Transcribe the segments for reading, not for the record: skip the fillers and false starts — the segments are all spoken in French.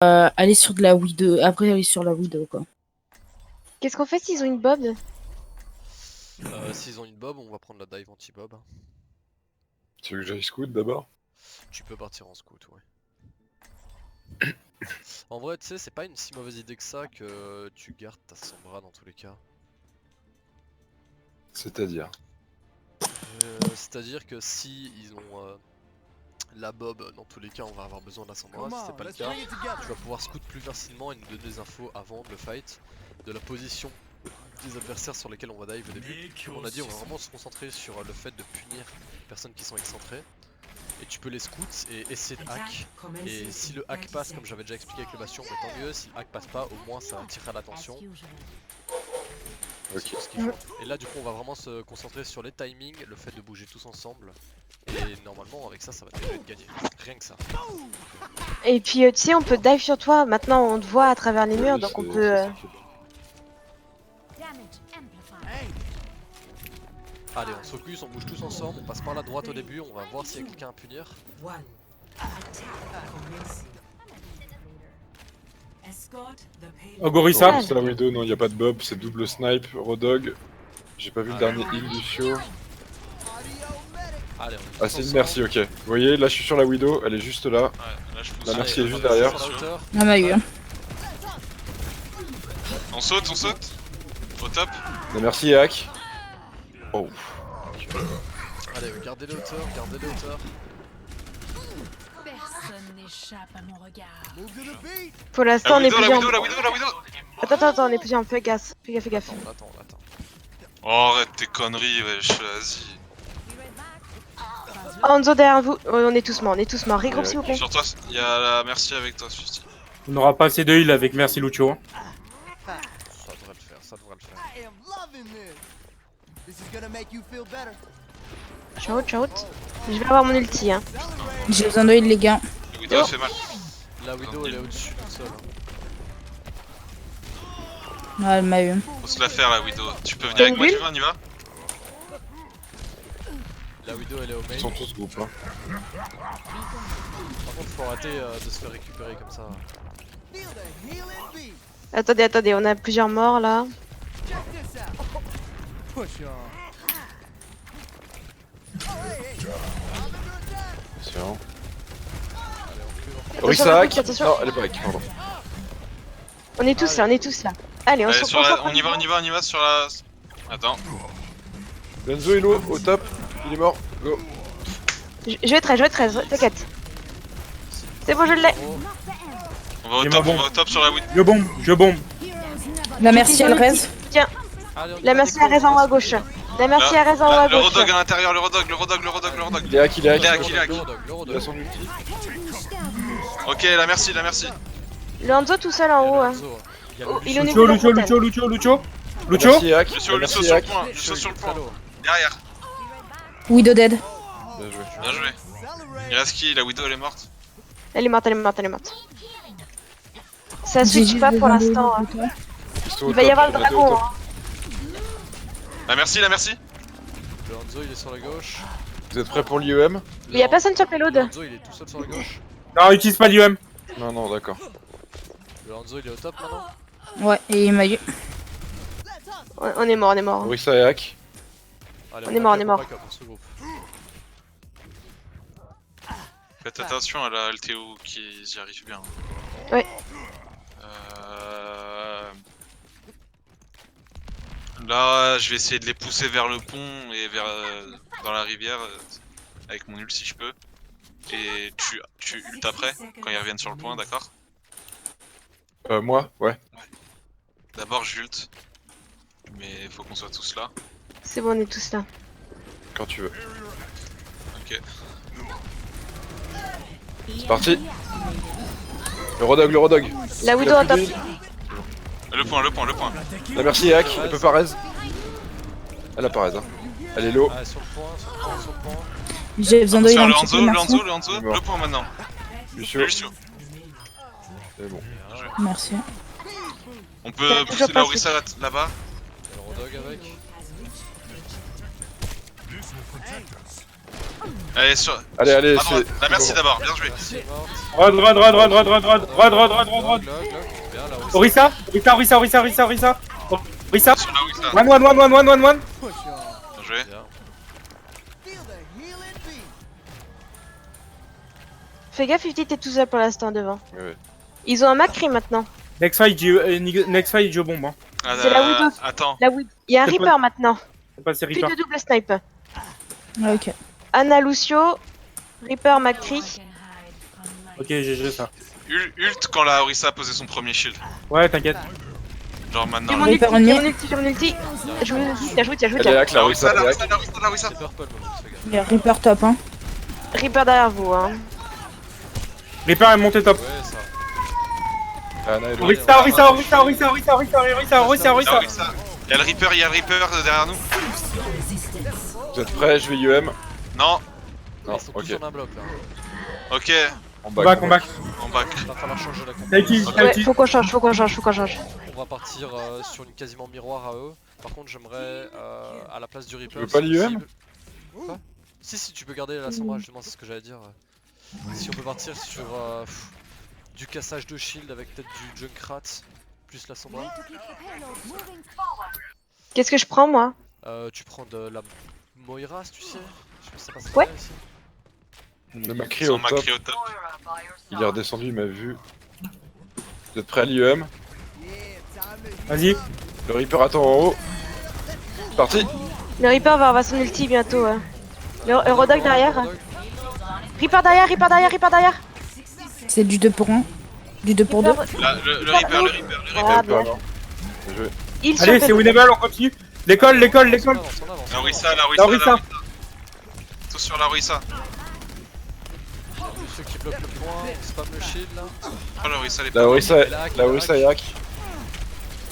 aller sur de la Widow. Après, aller sur la Widow, quoi. Qu'est-ce qu'on fait s'ils ont une bob? S'ils ont une bob, on va prendre la dive anti-bob. Tu veux que j'aille scout d'abord? Tu peux partir en scout, ouais. En vrai, tu sais, c'est pas une si mauvaise idée que ça que tu gardes ta Sombra dans tous les cas. C'est-à-dire? C'est-à-dire que si ils ont la bob, dans tous les cas, on va avoir besoin de la Sombra. Si c'est pas le cas, tu vas pouvoir scout plus facilement et nous donner des infos avant le fight de la position des adversaires sur lesquels on va dive au début. Comme on a dit, on va vraiment se concentrer sur le fait de punir les personnes qui sont excentrées. Et tu peux les scouts et essayer de hack. Et si le hack passe, comme j'avais déjà expliqué avec le bastion, bah, tant mieux. Si le hack passe pas, au moins ça attirera l'attention. Ok. Et là, du coup, on va vraiment se concentrer sur les timings, le fait de bouger tous ensemble. Et normalement, avec ça, ça va déjà être gagné. Rien que ça. Et puis tu sais, on peut dive sur toi. Maintenant, on te voit à travers les murs, donc on peut. Allez, on se focus, on bouge tous ensemble, on passe par la droite au début, on va voir s'il y a quelqu'un à punir. Ogorissa. C'est la Widow, non, y a pas de bob, c'est double snipe, Rodog. J'ai pas vu le dernier heal du Fio. Allez, Ah, c'est une merci, ok. Vous voyez, là je suis sur la Widow, elle est juste là. Ouais, là je pousse. La merci Allez, est juste on va derrière. sur la hauteur. On a eu. On saute, on saute. Au top. La merci est hack. Oh. Allez, gardez les hauteurs, gardez les hauteurs. Personne n'échappe à mon regard. Pour La l'instant, on est Widow, la plusieurs. Widow, la Widow, la Widow. Attends, on est plusieurs. Fais gaffe, fais gaffe. On attend, on attend. Oh, arrête tes conneries, wesh, vas-y. Hanzo derrière vous. On est tous morts. Regroupe s'il vous plaît. Sur toi, il y a la merci avec toi, Susti. On n'aura pas assez de heal avec merci Lucio. Ça devrait le faire, ça devrait le faire. Ciao. Je vais avoir mon ulti, hein. J'ai besoin de heal, les gars. La Widow, elle fait mal. La Widow, elle est au-dessus toute seule. Ouais, elle m'a eu. Faut se la faire, la Widow. Tu peux venir avec moi, tu veux, on y va? La Widow, elle est au main. Ils sont tous groupes, hein. Par contre, faut arrêter de se faire récupérer comme ça. Attendez, on a plusieurs morts là. Attention. Allez, Orisa hack. attention. Non, elle est pas hack, pardon. On est tous là. Allez, on Allez, se sur la... concentre. on y va sur la... Attends. Benzo est low, au top. Il est mort. Go. Je vais 13, t'inquiète. C'est bon, je l'ai. On va au Il top, m'a on va au top sur la Widow. Je bombe. La merci, elle reste. Tiens, Allez, on y la va, merci déco, elle reste en haut à gauche. La merci elle reste en haut à Le gauche. Rodog à l'intérieur, le Rodog. Il est hack, il est hack. Il est hack, il est hack. Le Rodog, le Il a Rodog. son ulti. Ok, la merci. Le Hanzo tout seul en haut. hein. Enzo, il y a Oh, le il est au Lucio. niveau de la fontaine. Lucio. Merci est hack. Lucio La merci sur est le hack. point, Lucio sur le point. Salaud. Derrière, Widow dead. Bien joué. bien joué. Il reste qui? La Widow, elle est morte. Elle est morte. Ça J'ai switch pas pour l'instant. hein. Pisto au Il va y top, avoir le on a deux au dragon. top. hein. La merci. Le Hanzo, il est sur la gauche. Vous êtes prêts pour l'IEM? Il y a personne sur payload. Le Hanzo, il est tout seul sur la gauche. Non, utilise pas l'IEM. Non, d'accord. Le Hanzo, il est au top maintenant. Ouais, et il m'a eu. On est mort. Orisa est hack. Allez, On est mort. back up, on se regroupe. Faites attention à la LTO qui y arrive bien. Ouais. Là, je vais essayer de les pousser vers le pont et vers dans la rivière avec mon ult si je peux. Et tu ult après quand ils reviennent sur le point, d'accord? Moi? Ouais. D'abord j'ult, mais faut qu'on soit tous là. C'est bon, on est tous là. Quand tu veux. Ok. C'est parti. Le Rodog. La Widow Il a en plus top. de heal. Le point. La merci est hack. Elle peut pas raise. Elle a pas raise, hein. Elle est low. Ah, sur le point. J'ai besoin de heal Sur un le petit peu, Hanzo, merci. le point maintenant. Lucio. Lucio. C'est bon. Merci. On peut pousser la Orisa là-bas. Le Rodog avec. Allez, sur. Allez, allez, À droite. c'est. La merci d'abord, bien joué. Merci, morte. Rod, Rod, Rod, Rod, Rod, Rod, Rod, Rod, Rod, Rod, Rod, Rod. Bien là aussi. Orisa, Orisa, Orisa, Orisa, Orisa, Orisa. Orisa. Sur la Wista. One, one, one, one, one, one, one. Bien joué. Bien. Fais gaffe, 50 t'es tout seul pour l'instant devant. Ouais. Ils ont un Macri maintenant. Next fight, je bombe. Hein. Ah, C'est la Widow. Attends. Là, oui. Il y a un C'est Reaper maintenant. C'est pas série Plus pas. de double snipe. Ah, ok. Anna Lucio, Reaper Macri. Ok, GG ça. Ult quand la Orisa a posé son premier shield. Ouais, t'inquiète. Genre J'ai maintenant. mon là. ulti, Reaper j'ai ennemi. mon ulti, j'ai mon ulti. Je me tiens. Elle est hack, la La Orisa, Orisa, elle la est hack. Orisa, la Orisa, la Orisa. C'est purple, mon fais gaffe. Il y a Reaper top, hein. Reaper derrière vous, hein. Reaper est monté top. Ouais, ça. Anna et le- Orisa, Orisa, Orisa, Orisa, Orisa, Orisa, Orisa, Orisa, La Orisa. Orisa. Y'a le Reaper derrière nous. Vous êtes prêts? Je vais UM. Non. Non, Ils sont ok. tous en un bloc là. Ok. On On back, on back. On back. Il va falloir changer la compo. Taiki, Ouais, Taiki. faut qu'on change. On va partir sur une quasiment miroir à eux. Par contre, j'aimerais à la place du Reaper. veux pas si l'IEM? possible- Quoi? Si, tu peux garder la Sombra, justement, c'est ce que j'allais dire. Si on peut partir sur du cassage de shield avec peut-être du Junkrat plus la Sombra. Qu'est-ce que je prends, moi? Tu prends de la Moiras, tu sais? Je pense que ça passe Ouais. bien ici. Le Macri Son au top. Macri au top. Il est redescendu, il m'a vu. Vous êtes prêts à l'IEM? Vas-y. Le Reaper attend en haut. C'est parti. Le Reaper va avoir son ulti bientôt, ouais. Le Eurodog derrière. Reaper derrière. C'est du 2 pour 1. Du 2 pour 2. Là, le Reaper. Ah, bien. Bien joué. Il Allez, sur c'est winnable, on continue. L'école. On avance, on avance. La Orisa, la La Orisa. Orisa. Tous sur la Orisa. Ceux qui bloquent le point, on spam le shield là. Oh, la Orisa, elle est La pas Orisa est hack.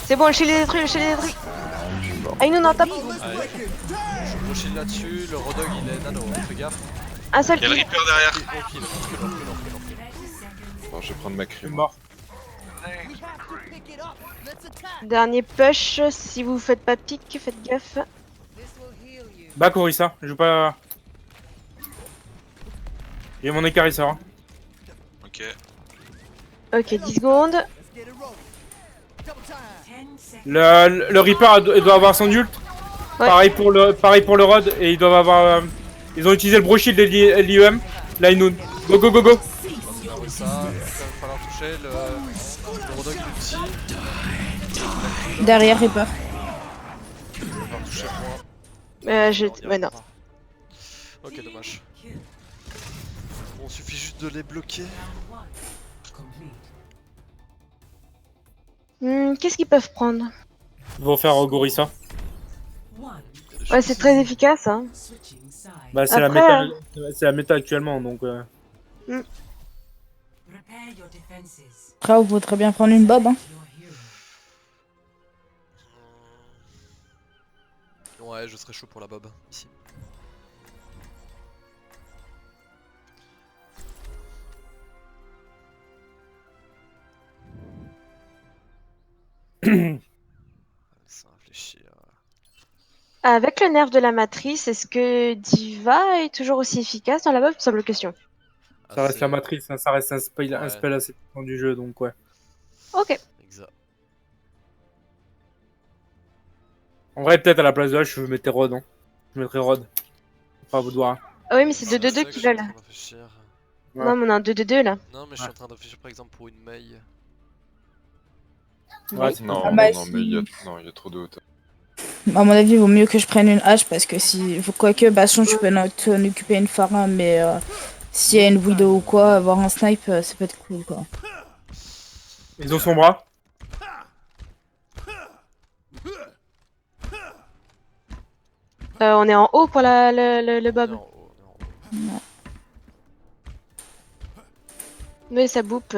C'est bon, le shield est détruit. Ah, il nous en top. Allez, je gros shield là-dessus, le Rodog il est nano, fais gaffe. Un seul Il y a le kill. Reaper derrière. Recule. Bon, je vais prendre ma Je suis crime. mort. Dernier push. Si vous faites pas pique, faites gaffe. Back Orisa. Je joue pas. Il y a mon écarisseur. Hein. Ok. Ok, 10 secondes. Le Reaper il doit avoir son ult. Ouais. Pareil pour le Rod et ils doivent avoir. Ils ont utilisé le Bro Shield et l'IEM. Là ils nous. Go go go go. On avance ça, il va falloir toucher le Rodog il ulti. Derrière Reaper. Il va falloir toucher moi. Ouais, non. Ok, dommage. Bon, suffit juste de les bloquer. Qu'est-ce qu'ils peuvent prendre? Ils vont faire Gorissa. Ouais, c'est très efficace, hein. Bah c'est Après, la méta actuellement donc. Après, vous pouvez très bien prendre une bob, hein. Ouais, je serais chaud pour la bob ici. Ça réfléchir. Avec le nerf de la matrice, est-ce que Diva est toujours aussi efficace dans la bob? Simple question. Ça reste la matrice, hein, ça reste un spell Ouais. assez puissant du jeu donc ouais. Ok. Exact. En vrai peut-être à la place de H je mettrais Rod. Hein. Je mettrais Rod. Pas à vous de voir. Hein. Ah oui, mais c'est C'est 2-2-2 ça que qui je suis en veulent. train de réfléchir. Ouais. Non, mais on a un 2-2-2 là. Non, mais je suis en train de réfléchir par exemple pour une Mei. Ouais, c'est Non, Ah non, bah, non, si. mais il y a trop de hauteur. À mon avis, il vaut mieux que je prenne une hache parce que si. Quoique, Bastion, tu peux t'en occuper une Pharah, mais s'il y a une Widow ou quoi, avoir un snipe, ça peut être cool quoi. Ils ont son bras. On est en haut pour le bob. Non, non. Mais ça boupe.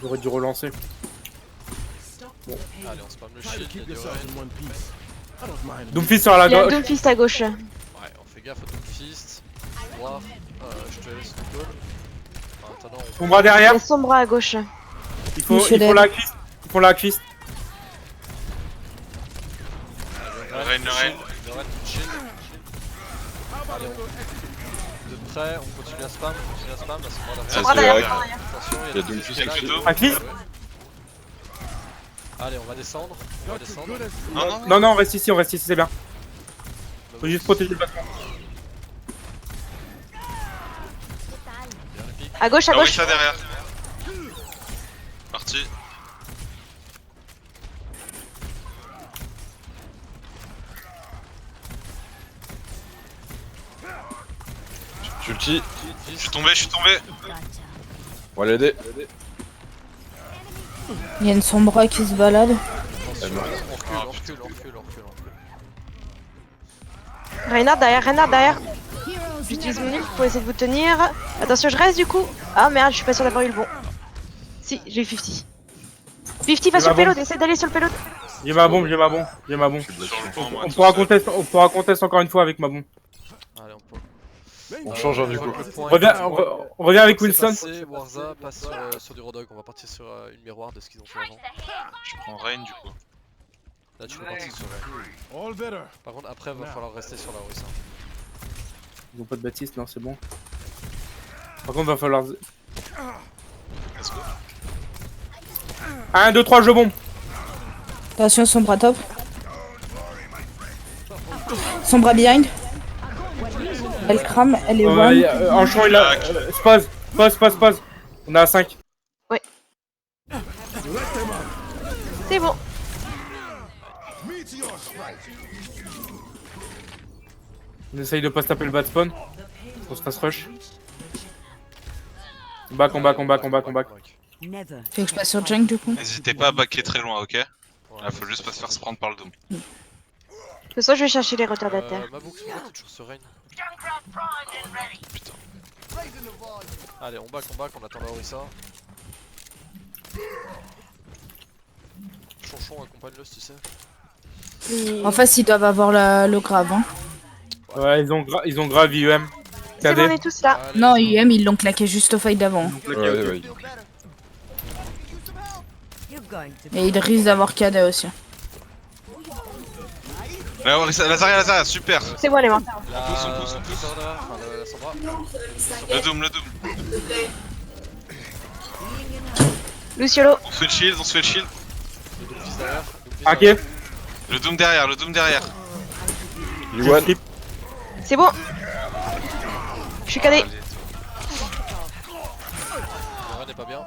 J'aurais dû relancer. Allez, on spam le shield, il y a du raid. Doomfist sur la Il y a un gauche. Doomfist à gauche. Ouais, on fait gaffe au Doomfist. Je te laisse le call. En attendant, Son bras Il y derrière. a son bras à gauche. Ils font Michelet. la cuisse. Ils font la cuisse. Le Reine, le Reine. Le Ren, chill. Allez, de près, on continue à spam, la Sombra C'est Sombra vrai. derrière. Attention, Il y a deux qui cuisses est là, avec il le est dos. là. Un cliff. Allez, on va descendre. Non, non. Non, non, on reste ici, c'est bien. Faut juste protéger le bâtiment. Bien les pics. À gauche, à Ah oui, gauche. ça derrière. Parti. J'ulti. Je suis tombé, je suis tombé. On va l'aider. Il y a une Sombra qui se balade. Attention, Ah, on recule. Reinhardt derrière. J'utilise mon ult pour essayer de vous tenir. Attention, je reste du coup. Ah merde, je suis pas sûr d'avoir eu le bon. Si, j'ai eu 50. 50 va sur le payload, essaie d'aller sur le payload. J'ai ma bombe. Sur le pont, moi. On tout pourra contester encore une fois avec ma bombe. Allez, on peut. On change du coup. On revient avec Wilson. Warza passe sur du Rodog, on va partir sur une miroir de ce qu'ils ont fait avant. Je prends Reine du coup. Là tu peux partir sur Par contre après va falloir rester sur la Orisa. Ils ont pas de Baptiste, non, c'est bon. Par contre, va falloir. Let's go. 1, 2, 3, je bombe. Attention, Sombra top. Sombra behind. Elle crame, elle est one. En champ, il a. Spaz. On a 5. C'est bon. On essaye de pas se taper le bas de spawn. On se fasse rush. Combat. Fait que je passe sur Junk du coup. N'hésitez pas à backer très loin, ok? Là, faut juste pas se faire se prendre par le dôme. De toute façon, je vais chercher les retardataires. Mabouk, pourquoi t'es toujours sur Reign? Putain. Allez, on back, on attend la Orisa. Chonchon accompagne-le si tu sais. En face, ils doivent avoir le grave. Hein. Ouais, ils ont grave IEM. C'est bon, on KD. est tous là. Allez, Non, let's go. UM, ils l'ont claqué juste au fight d'avant. Ouais. Et ils risquent d'avoir KD aussi. Là, Lazaria, super. C'est bon, elle est morte. La pousse, on pousse. Enfin, la Sombra. Le dôme. Luciolo. On se fait le shield. Le Doom fils derrière. Ok. Le dôme derrière. Yuan. C'est bon. Je suis cadet. Le Ren est pas bien.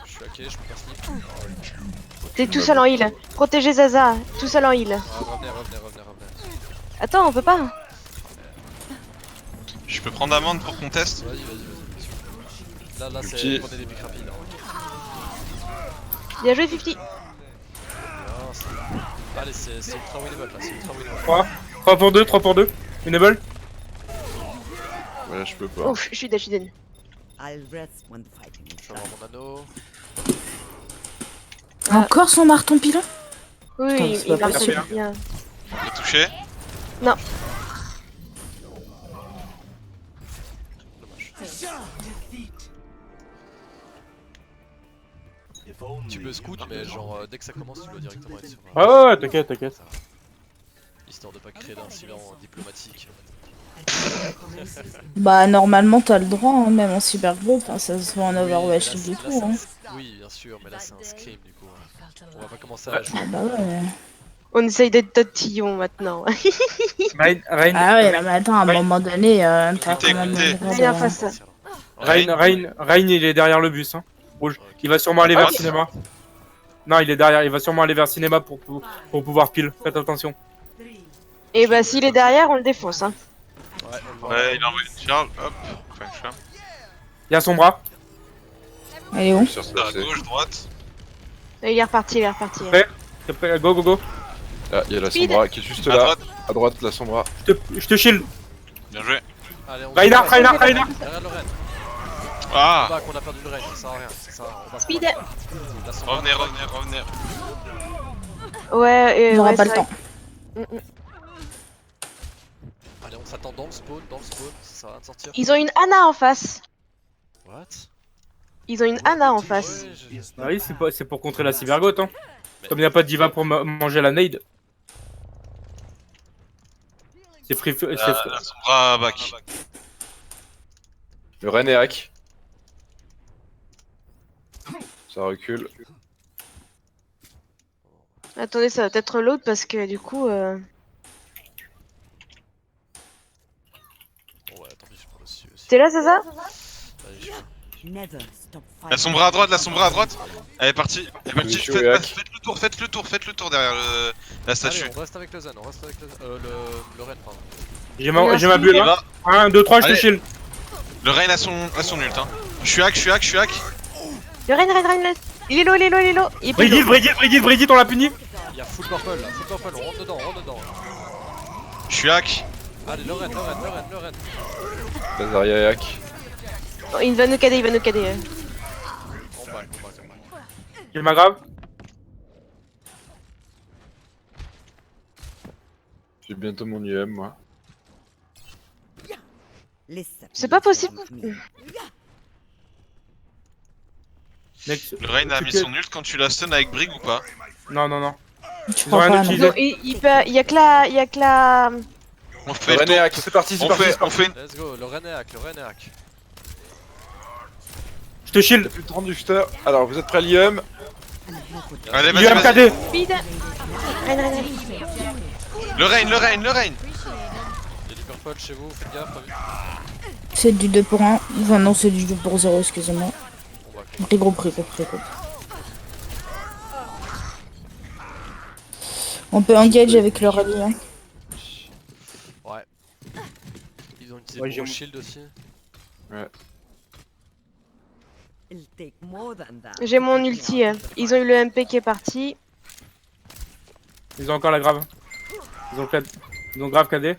Je suis hacké, je peux pas slip. T'es tout seul en heal. Protégez Zaza. Tout seul en heal. Revenez. Attends, on peut pas. Je peux prendre amende pour qu'on teste? Vas-y. Là c'est Petit. prenez des pics rapides. Bien joué, 50. Bien, allez, c'est ultra winnable là, c'est ultra winnable. 3 pour 2. Enable. Ouais, je peux pas. Ouf, je suis dead. I'll rest when the fighting is Je vais avoir mon anneau. Encore son marteau pilon. Oui, Putain, il c'est pas marche possible. bien. Il est touché? Dommage. Tu peux scout, mais genre dès que ça commence, tu dois directement être sur. Ouais, t'inquiète. Ça va. Histoire de pas créer d'incident diplomatique. Bah, normalement, t'as le droit, hein, même en cybergroupe. Enfin, ça se voit en Overwatch Oui, du là, tout. Hein. Oui, bien sûr, mais là c'est un scrim du coup. On va pas commencer à jouer. Ah bah ouais. On essaye d'être tatillon maintenant. Rein. Ah ouais, là, mais attends, à un moment donné, t'as Écoutez, quand même écoutez. le droit Rien de- face. Rein, il est derrière le bus. Hein. Rouge. Il va sûrement aller vers cinéma. Non, il est derrière. Il va sûrement aller vers cinéma pour pouvoir pile. Faites attention. Et bah, s'il est derrière, on le défonce. Hein. Ouais, on le voit. Ouais, il a envoyé une charge. Hop. Enfin, une flamme. Il y a son bras. Elle est où? Sur ce À passé. gauche, droite. Et il est reparti. Ouais. Go. Là, il y a la Speed. Sombra qui est juste À là. droite. À droite, la Sombra. Je te shield. Bien joué. Allez, on Reinhardt. derrière le Ren. Ah! On a perdu le Ren, ça sert à rien. On va Speed. La Sombra, Revenez. Ouais, On aura ouais, pas c'est le vrai. temps. Allez, on s'attend dans le spawn, ça sert à rien de sortir. Ils ont une Ana en face. What? Ils ont une Ana en face. Ouais, Ah oui, c'est pour contrer la cybergote, hein. Comme il n'y a pas de diva pour manger la nade. C'est free. La Sombra back. Le Ren est hack. Ça recule. Attendez, ça va peut-être l'autre parce que du coup. Bon, ouais, tant pis, je prends aussi. T'es là, c'est ça? Allez, je Never stop La fighting. Sombra à droite, la Sombra à droite. Elle est partie. Elle est partie. Lucio Faites, est hack. faites le tour, faites le tour, faites le tour derrière la statue. Allez, on reste avec le Zen, on reste avec le Ren, pardon. J'ai ma bulle, hein. Là, 1, 2, 3, je te Allez. shield. le Rain a son ult. Hein. Je suis hack, je suis hack, je suis hack. Le Rein. Il est low. Il est Brigitte, low. Brigitte, on l'a puni. Il y a full purple là, on rentre dedans. Je suis hack. Allez, le Ren. Lazaria est hack. Oh, il va nous cader. On back. J'ai ma grave. J'ai bientôt mon UM, moi. Listen, C'est pas possible. me. Next. Le Rain a mis son ult quand tu la stun avec Brig ou pas? Non. Je Ils ont crois rien pas, non. utilisé. Non, il y a que la. On fait Le le Ren est tour. hack, c'est parti, c'est On parti. fait, c'est on parti. fait. Let's go, le Ren est hack. Je te shield. Plus de 30 Juster. Alors, vous êtes prêts, l'IM? Allez, vas-y, UMKD. vas-y. Speed. Rein. Le Rain. Il y a du purple chez vous, faites gaffe, t'as vu? C'est du 2 pour 1. Enfin, non, c'est du 2 pour 0, excusez-moi. On back. Pré-groupe. On peut engage avec le rallye, hein. Ouais. Ils ont utilisé Ouais, le j'ai- gros shield aussi. It'll take more than that. J'ai mon ulti. Ils ont eu le MP qui est parti. Ils ont encore la grave. Ils ont grave KD.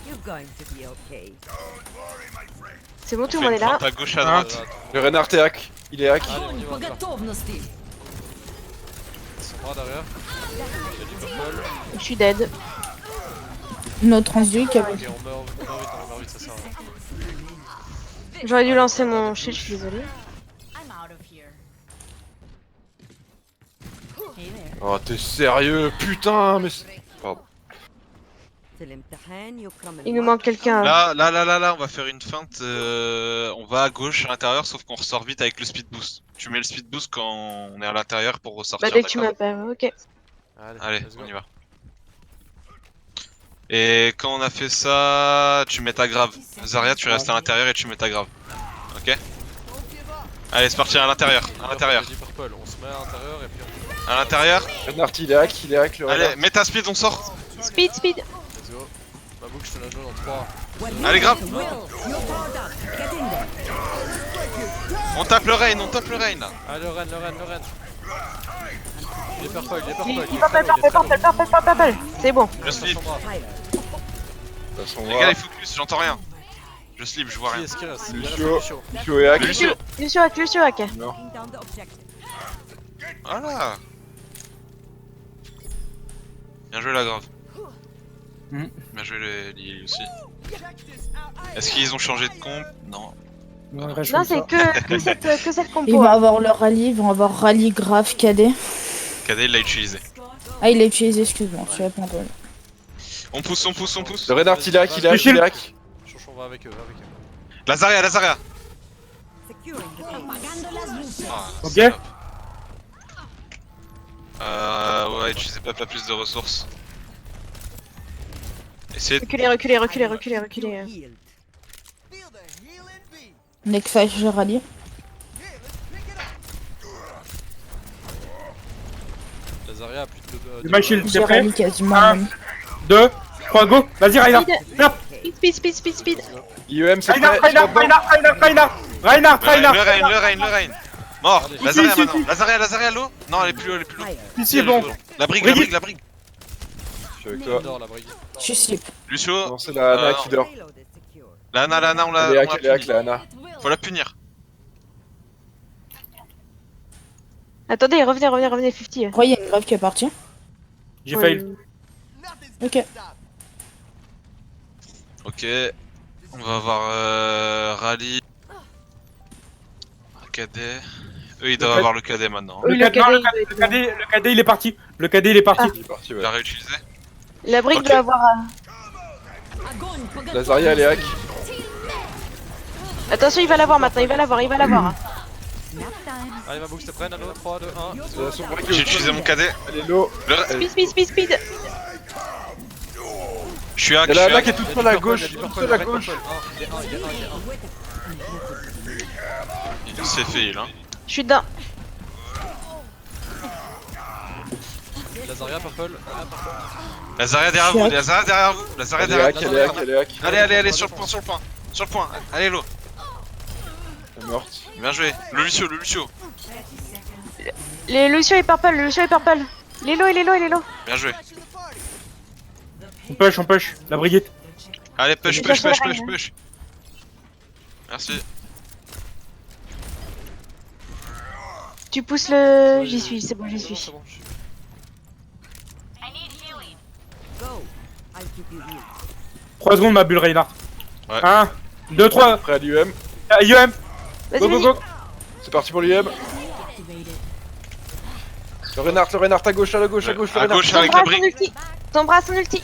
You're going to be okay. C'est bon, tout On le monde fait est une là. fente à gauche, à droite. Le Reinhardt est hack. Il est hack. Allez, on y va. Son bras derrière. J'ai du purple. Je suis dead. Notre transduit qui a... Ok, on meurt vite, ça sert à rien. J'aurais dû lancer mon shield, je suis désolée. Oh, t'es sérieux? Putain, mais. Pardon. Till imtihan you come Il nous manque quelqu'un. Là, on va faire une feinte. On va à gauche à l'intérieur, sauf qu'on ressort vite avec le speed boost. Tu mets le speed boost quand on est à l'intérieur pour ressortir. Bah, dès que tu d'accord m'appelles, ok. Allez, let's go. on y va. Et quand on a fait ça, tu mets ta grave. Zarya, tu restes à l'intérieur et tu mets ta grave. Ok? Allez, c'est parti à l'intérieur. À l'intérieur. J'ai dit purple, on se met à l'intérieur et puis on... À l'intérieur. Reinhardt, il est hack, le Allez, Reinhardt. mets ta speed, on sort. Speed. Let's go. Ma boucle, je te la donne en 3. Allez, grave. On tape le rain là. Allez, le Ren. Il est purple. Purple. C'est bon. Je slip. De toute façon, Les gars, les focus, j'entends rien. Je slip, je vois Qui rien. est-ce qui reste? Lucio. Lucio. Lucio est hack. Lucio. Lucio hack. down the objective. Voilà. Bien joué la grave. Mhm. Bien joué les Lily aussi. Est-ce qu'ils ont changé de comp? Non. Non, il reste Non, comme c'est ça. que cette Ils compo. vont avoir leur rallye, ils vont avoir rallye grave KD. KD il l'a utilisé. Ah, il l'a utilisé, excuse-moi, je suis pas entendu. On pousse. Le Reinhardt, il est hack, il est hack. Chouchou, on va avec eux, Lazaria. Securing the thing. Ah, Ok. salope. Ouais, utilisez pas plus de ressources. Essayez de... Reculez. Healed. Next fight, je rallye. Lazaria a plus de... My shield, J'ai t'es prêt? rallye quasiment. Un. même. 2, 3, go. Vas-y, Reinhardt. Speed. IEM, c'est Reinhardt. prêt. Le rain. Mort. Allez. Lazaria Ici. maintenant. Lazaria l'eau. Non, elle est plus l'eau. Ici, bon. La brigue. Je suis avec toi. Dors la brigue. Je suis slip. Lucio. Non, c'est la Anna qui dort. Payload is secure. La Anna, on l'a Elle est hack, puni. la Anna. Faut la punir. Attendez, revenez, 50. Je crois qu'il y a une grave qui est partie. J'ai fail. Ok. Ok. On va avoir Rally. cadet. Eux, ils doivent avoir le cadet maintenant. Oui, Le le cadet, le cadet, il est parti. Le cadet, il est parti. Il est parti, Il ouais. l'a réutilisé. La brique Ok. doit avoir. Lazaria, elle est hack. Attention, il va l'avoir maintenant, il va l'avoir. Allez, ma boucle te prenne, Nano, 3, 2, 1. C'est la sombre qui J'ai utilisé mon cadet. Elle est low. Speed. Je suis hack, Il y je a suis la hack hack. qui est toute seule à gauche. Toute seule à gauche. Il est 1, il est 1, il est 1. Il s'est fait heal, hein. Je suis dedans. Lazaria, purple. Lazaria derrière vous, Lazaria derrière vous, Lazaria Elle est derrière hack, elle est hack, elle est hack. Allez, sur le point. Sur le point. Allez, Lo. Elle est morte. Bien joué. Le Lucio. Le Lucio est purple. Lelo, il est low. Bien joué. On push. La Brigitte. Allez, push. Merci. Tu pousses le. J'y suis, c'est bon, j'y suis. C'est bon, je suis. Go. I'll keep you healed. 3 secondes, ma bulle, Reinhardt. Ouais. 1, 2, 3. Prêt à l'UM. UM. Vas-y, Go. vas-y. C'est parti pour l'UM. Le Reinhardt à gauche, le À Reinhardt. gauche avec la brique. Ton bras, son ulti.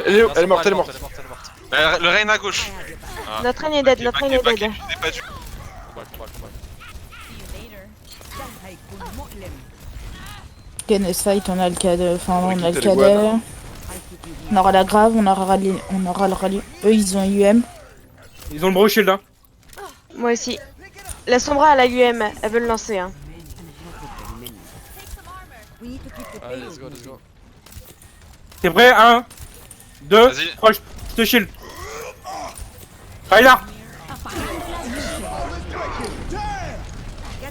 Elle est morte. Le Reine à gauche. Ah. Notre reine est dead, Back, notre reine est dead. utilisez pas du- Gaines fight, on a le cadet. Enfin, on a le quitter les cadet. guanes. On aura la grave, on aura le rallye. Eux, ils ont UM. Ils ont le bro shield, hein. Moi aussi. La Sombra, elle a UM, elle veut le lancer. Hein. We need to keep the Allez, payload let's go. moving. T'es prêt? 1, 2, Vas-y. 3. Je te shield. Reinhardt.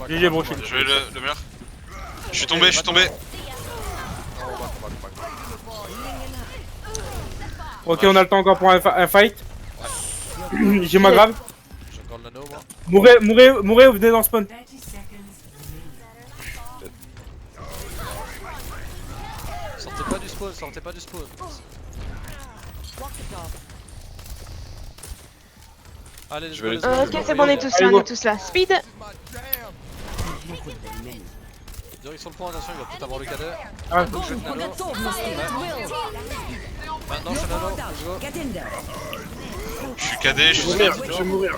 GG, bro shield. Je vais le mur. Je suis tombé. Ok, on a le temps encore pour un fight. J'ai ma grave. J'ai encore le Nano, moi. Mourez, vous venez dans le spawn. Sortez pas du spawn. Allez, Je vais les- Ok, c'est bon, on est tous là, Speed. Direct sur le point, attention, il va peut-être avoir le cadet. Ah. Donc je vais Nano. Maintenant, je fais Nano. Let's go. Get in there. Je suis cadet, je suis Je vais mourir.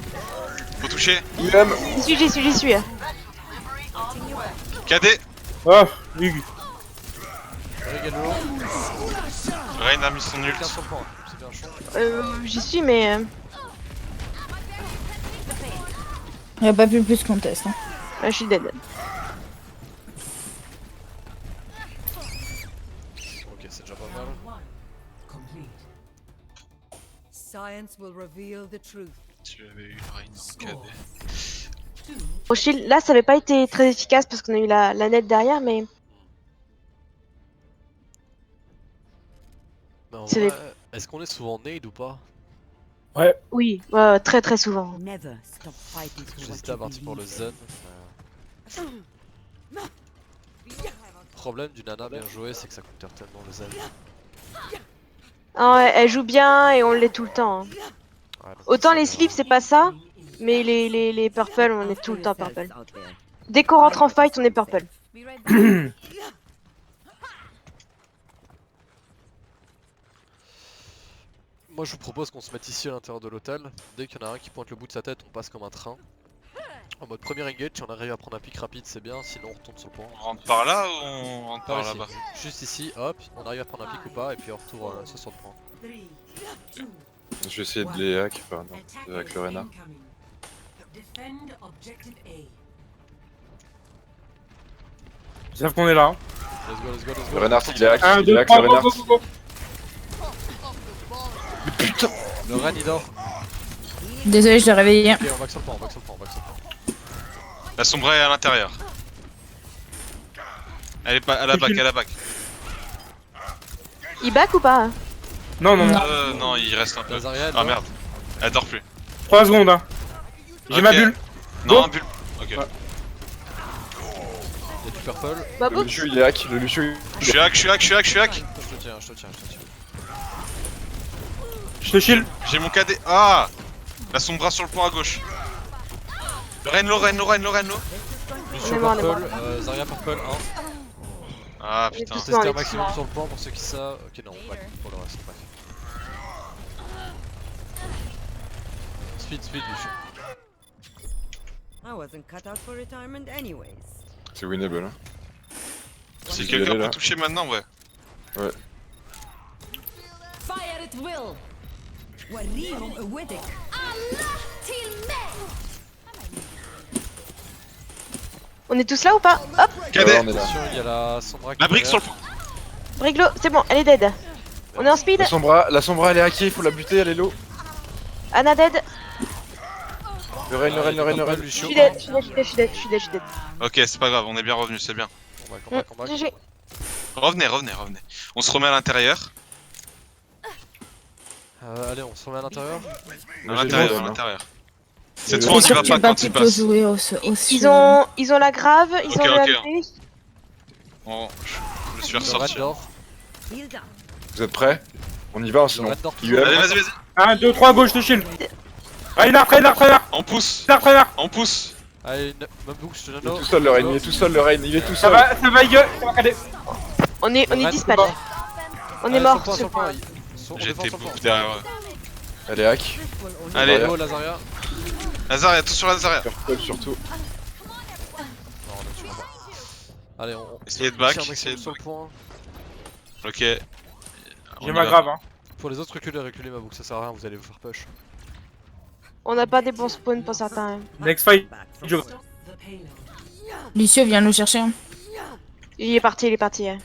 Faut toucher. UM. J'y suis. Cadet. Oh, oui. Regalo. Reine a mis son ult. Tiens sur le point. C'est bien chaud. J'y suis, mais. Il n'y a pas plus contest. Hein. Je suis dead. Ok, c'est déjà pas mal. Science will reveal the truth. Tu avais eu Reine en cadet. Au shield, là, ça avait pas été très efficace parce qu'on a eu la net derrière, mais. Mais en C'est vrai, est-ce qu'on est souvent nade ou pas? Oui, très souvent. Never stop fighting for what J'hésitais à you partir pour le believe. zen. Le problème du nana bien joué, c'est que ça counter tellement le zen. Ah ouais, elle joue bien et on l'est tout le temps. Hein. Ouais, donc Autant c'est les bien. slips, c'est pas ça, mais les purple, on est tout le temps Yourselves purple. out there. Dès qu'on rentre en fight, on est purple. Moi je vous propose qu'on se mette ici à l'intérieur de l'hôtel. Dès qu'il y en a un qui pointe le bout de sa tête, on passe comme un train. En mode premier engage, si on arrive à prendre un pic rapide c'est bien, sinon on retourne sur le point. On rentre par là ou on rentre Par par ici. là-bas? Juste ici, hop, on arrive à prendre un pic ou pas, et puis on retourne sur le point. Je vais essayer de les hack, enfin non, avec le Reinhardt. Ils savent qu'on est là. Hein. Let's go. Le Reinhardt il est hack, 1, il est 2, hack 3, le go, Reinhardt. go. Le Ren il dort. Désolé, je l'ai réveillé. Ok, on va que sur le point, La sombre est à l'intérieur. Elle est pas à la back. Il back ou pas? Non. Non, il reste un peu. Lazaria, elle Ah dort. merde. Elle dort plus. 3 secondes, hein. J'ai Ok. ma bulle. Non, Go. un bulle. Ok. Il y a du purple. Bah, Le boum. Lucio il est hack, le Lucio Je suis hack. Je te tiens. Je te shield. J'ai mon cadet. Ah! La sombre sur le point à gauche. Le Reine low. Lucio est mort, purple, Zarya purple 1. Ah On est putain. tous Tester les un maximum petits, sur le point pour ceux qui savent. Ok, non, back pour le reste, back. Speed, Lucio. I wasn't cut out for retirement anyways. C'est winnable, hein. Si y quelqu'un aller, peut là. toucher maintenant, ouais. Fire at will. وريهم قوتك. On est tous là ou pas? Hop, Cadet. on est là. Attention, il y a la Sombra qui La est brique sur derrière. le point. Briglo, c'est bon, elle est dead. On est en speed. La Sombra elle est hackée, faut la buter, elle est low. Anna dead. Le Reine, le Reine, le Reine, le Reine. Je Lucio. suis dead, je suis dead. Ok, c'est pas grave, on est bien revenu, c'est bien. Combat. GG. Revenez. On se remet à l'intérieur. Allez, on se remet à l'intérieur. À l'intérieur. Cette C'est fois, on y sûr va que tu pas vas quand il plutôt passe. jouer au Ils ont la grave, ils Ok, ont le ok. MP. Bon, je me suis Le Red ressorti. Door. Heal down. Vous êtes prêts? On y va Le sinon. Red Door. IUM. Allez, vas-y. 1, 2, 3, gauche de shield. Reinhardt. On pousse. Allez, même boost, je Il est tout seul le Reine, il est tout seul le Reine, il est tout seul. Ça va, Ige. Ça va caler. On est Red, dispatch. On est mort sur le point. J'étais bouffe derrière eux. Elle est hack. This will only Allez, Allez, Lazaria. Lazaria, tout sur Lazaria. Purple surtout. Non, on est sur le Allez, on Essayez de back, tire un essayez maximum de sur le point. Ok. J'ai On y ma va. grave, hein. Pour les autres, reculez ma boucle, ça sert à rien, vous allez vous faire push. On n'a pas des bons spawns pour certains. Next fight. back from Je- Lucio vient nous chercher. Hein. Il est parti. Et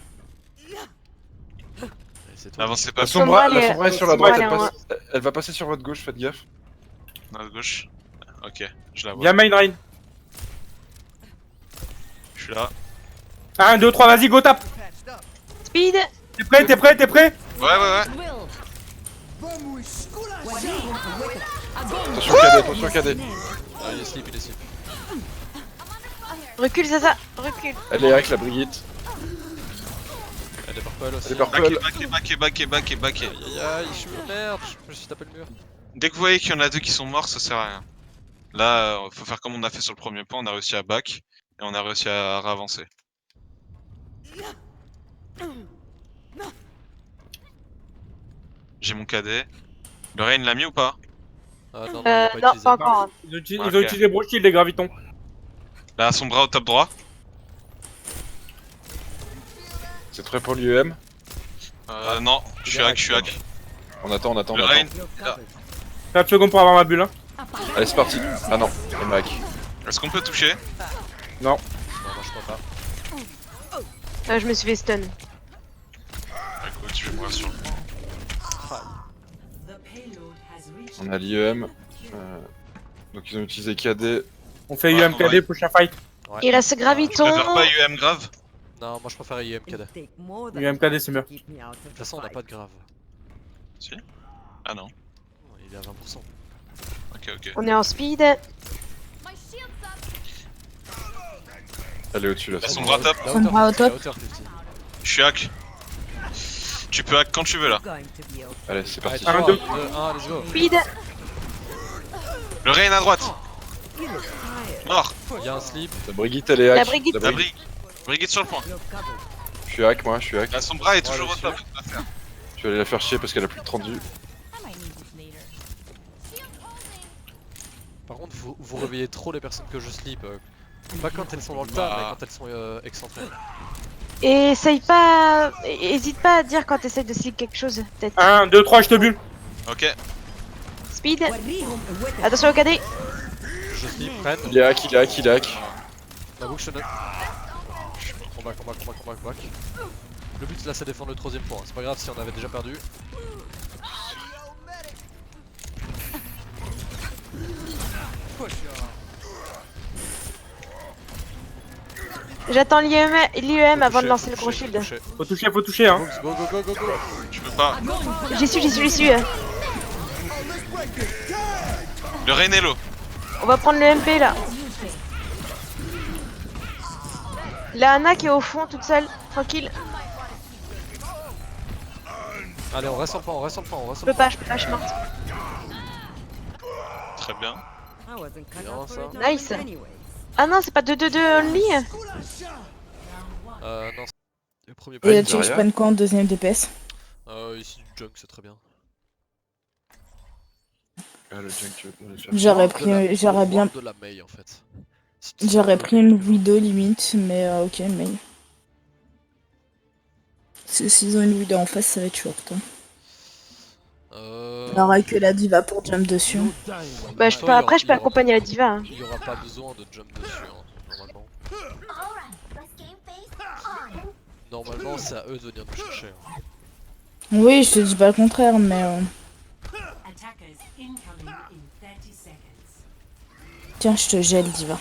c'est tout. Avancez pas La sur Sombra Sombra, est sur la Sombra, droite, elle est elle va passer sur votre gauche, faites gaffe. notre gauche. Ok, je la vois. Y'a main Rein. Je suis là. 1, 2, 3, vas-y, go tap. Speed. T'es prêt? Ouais. Attention cadet. Ah, il est slip. Recule, Zaza. Recule. Elle est hack la Brigitte. Elle est purple aussi. Elle est purple. Backé. Aïe, je suis merde, je me suis tapé le mur. Dès que vous voyez qu'il y en a deux qui sont morts, ça sert à rien. Là, faut faire comme on a fait sur le premier point, on a réussi à back et on a réussi à avancer. J'ai mon cadet. Le Rain l'a mis ou pas? Ah non, il a pas Non, utilisé. pas encore. Ils ont Ok. utilisé Bro Shield, les gravitons. Là, son bras au top droit. C'est prêt pour l'IUM. Non, je suis hack. On attend. Le Rain, You're covered. 4 secondes pour avoir ma bulle, hein. Allez c'est parti. Ah non, elle m'a hack. est-ce qu'on peut toucher? Non, je peux pas. Je me suis fait stun. Écoute, je vais mourir sur le point. On a l'IUM. Donc ils ont utilisé KD. On fait Ouais, UMKD, prochain fight. Il reste Je graviton. préfère pas UM grave. Non, moi je préfère IM It'll KD. take more than UMKD, c'est mieux. to keep me out of De toute the façon, on n'a fight. pas de grave. Si? Ah non. Il est à 20%. Ok. On est en speed. Elle est au-dessus là. Là, son bras top. La Sombra au hauteur, top. la hauteur, 50. Je suis hack. Tu peux hack quand tu veux là. Going to be okay. Allez c'est parti. Allez, Un, 3, deux. 2, 1, let's go. Speed. Le Rain à droite. You look tired. Mort. Il y a un slip. La Brigitte elle est hack. La Brigitte. La Brigitte sur le point. You're covered. Je suis hack moi, je suis hack. Là, son bras est toujours Ouais, au top. Je vais aller la faire chier parce qu'elle a plus de 30 vues. Par contre, vous réveillez trop les personnes que je slip. Pas quand elles sont dans le tas, mais quand elles sont excentrées. Et essaye pas. Hésite pas à dire quand t'essayes de slip quelque chose. Peut-être. 1, 2, 3, je te bulle. Ok. Speed. وريهم قوتك. Attention au cadet. Je slip, prenne. Il est hack, il est hack, il est hack. La boucle, je te note. Combat. Le but là c'est défendre le troisième point, c'est pas grave si on avait déjà perdu. J'attends l'IEM avant de lancer le gros shield. Faut toucher, hein. Go. Je peux pas. J'y suis. Le Rain est low. On va prendre le MP là. La Anna qui est au fond toute seule, tranquille. Allez, on reste en point, Je peux pas, je suis morte. Très bien. I wasn't cut Bien, out ça. for it Nice. anyways. Ah non, c'est pas 2-2-2 only. Non, le premier Et point. là, tu veux que je prenne quoi en deuxième DPS? Ici du junk, c'est très bien. Ah, le junk, tu veux pas le faire. J'aurais bien, De la Mei en fait. Si tu j'aurais sais pris une Widow limite, mais ok, mais. S'ils ont une Widow en face, ça va être short. Hein. Il y aura que la diva pour jump dessus. Bah, je peux, après, je peux accompagner la diva. Hein. Il y aura pas besoin de jump dessus, hein, normalement. Normalement, c'est à eux de venir nous chercher. Hein. Oui, je te dis pas le contraire, mais. Tiens, je te gèle, diva.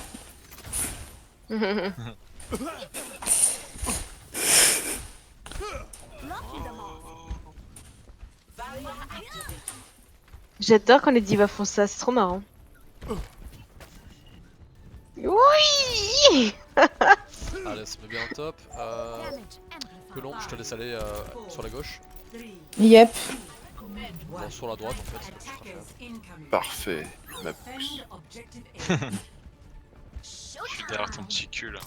J'adore quand les divas font ça, c'est trop marrant. Oui. Allez, ça met bien en top. Colombe, je te laisse aller sur la gauche. Yep. Bon, sur la droite en fait. C'est parfait. Parfait. Ma pousse. Je suis derrière ton petit cul là.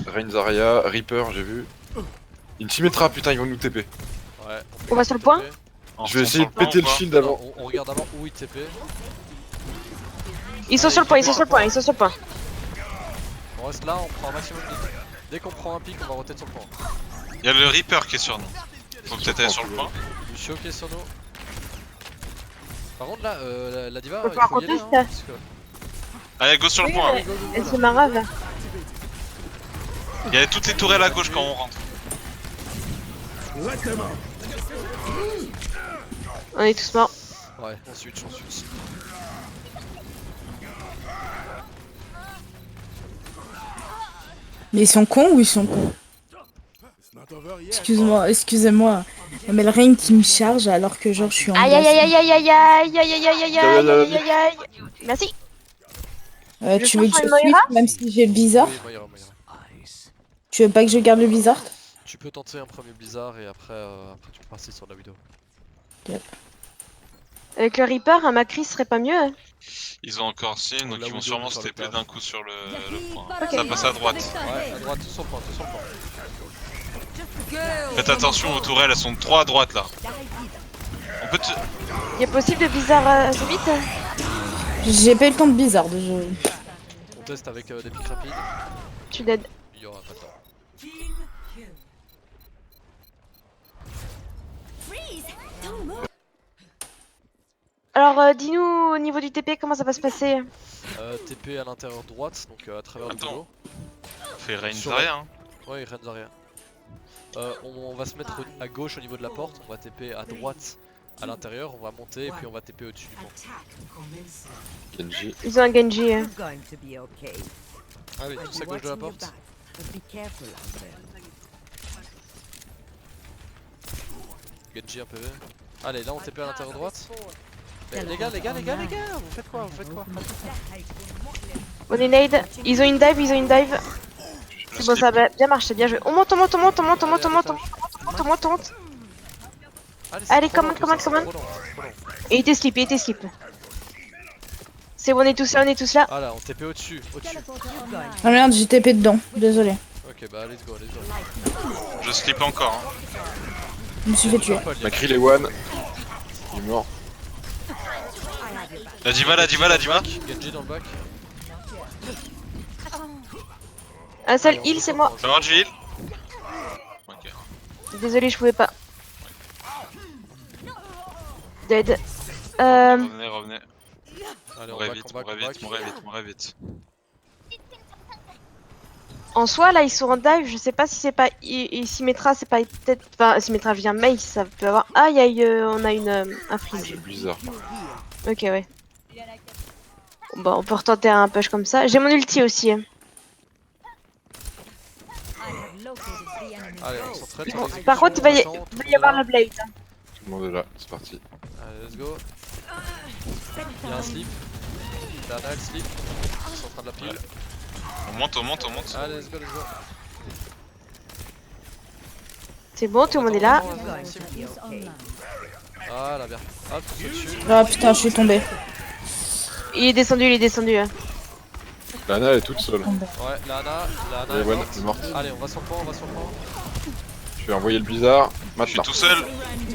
Reign Zarya, Reaper, j'ai vu. Une Symmetra, putain, ils vont nous TP. Ouais. On va sur le point. Je vais essayer de péter le shield avant. On regarde d'abord où il TP. Ils sont sur le point, ils sont sur le point, ils sont sur le point. On reste là, on prend un maximum de... Dès qu'on prend un pic, on va roter sur le point. Y'a le Reaper qui est sur nous. Faut peut-être aller sur le point. Lucio qui est sur nous. Par contre là, la diva, Faut il faire faut y aller, hein, contest. parce que... Allez, go sur le Oui, point. mais elle se marave. Il y a toutes les tourelles à gauche quand on rentre. On est tous morts. Ouais, on switch. Mais ils sont cons ou ils sont cons? Excusez-moi. Mais le Reign qui me charge alors que genre je suis en Aïe aïe aïe aïe aïe aïe aïe aïe aïe aïe aïe aïe aïe aïe. Merci. Tu veux que je Moira switch même si j'ai le bizarre? Oui, Moira. Tu veux pas que je garde le bizarre? Tu peux tenter un premier blizzard et après tu peux passer sur la vidéo. Avec le Reaper, un Macri serait pas mieux. Hein. Ils ont encore signe, donc Là ils où vont deux sûrement vont se faire le TP taf. d'un coup sur le point. Ok. Ça passe à droite. Ouais, à droite, tout sur le point. Faites attention aux tourelles, elles sont 3 à droite là. On peut te... Il est possible de bizarre assez vite. J'ai pas eu le temps de bizarre déjà. On teste avec des pics rapides. Tu dead. Il y aura pas de temps. Alors dis-nous au niveau du TP comment ça va se passer. TP à l'intérieur droite, donc à travers le Attends. boulot. Fait Reign Sur- Zarya hein. Ouais, il reste rien. On va se mettre à gauche au niveau de la porte, on va TP à droite à l'intérieur, on va monter et puis on va TP au-dessus du pont. Genji. Ils ont un Genji. You're going to be okay. Ah oui, I'll tous be à gauche de la watching your porte. back, but be careful out there. Genji un PV. Allez, là on TP à l'intérieur droite. Les gars, vous faites quoi On est nade. Ils ont une dive. C'est bon, ça a bien marché, bien joué. On monte. Allez, commande. Et il était slip. C'est bon, on est tous là. Ah là, on TP au-dessus. Ah merde, j'ai TP dedans, désolé. Ok, bah let's go. Je slip encore hein. Je me suis fait tuer. Macri les one. Il est mort. La diva. Genji dans le bac. Un seul heal, c'est moi. Fais avoir du heal. Ok. Désolé, je pouvais pas. Dead. Revenez. Allez, Mourez vite. En soi, là, ils sont en dive. Je sais pas si c'est pas. Symmetra, c'est pas peut-être. Enfin, Symmetra vient Mei, ça peut avoir. Ah, on a un freeze. C'est bizarre. Ok, ouais. Bon, on peut retenter un push comme ça. J'ai mon ulti aussi. Hein. Allez, on s'entraîne. Bon, par contre, il va y avoir la blade. Hein. Tout le monde est là, c'est parti. Allez, let's go. Il y a un slip. Dernier slip. Ils sont en train de la pile. On monte. Allez, let's go. C'est bon, tout le monde est là. You're going to be okay. Voilà, bien. Hop, tout dessus. Ah putain, je suis tombé. Il est descendu, il est descendu. Lana elle est toute seule. Ouais, Lana Et est Gwen morte. est morte. Allez, on va sur le point, on va sur le point. Je vais envoyer le blizzard Je suis maintenant. tout seul.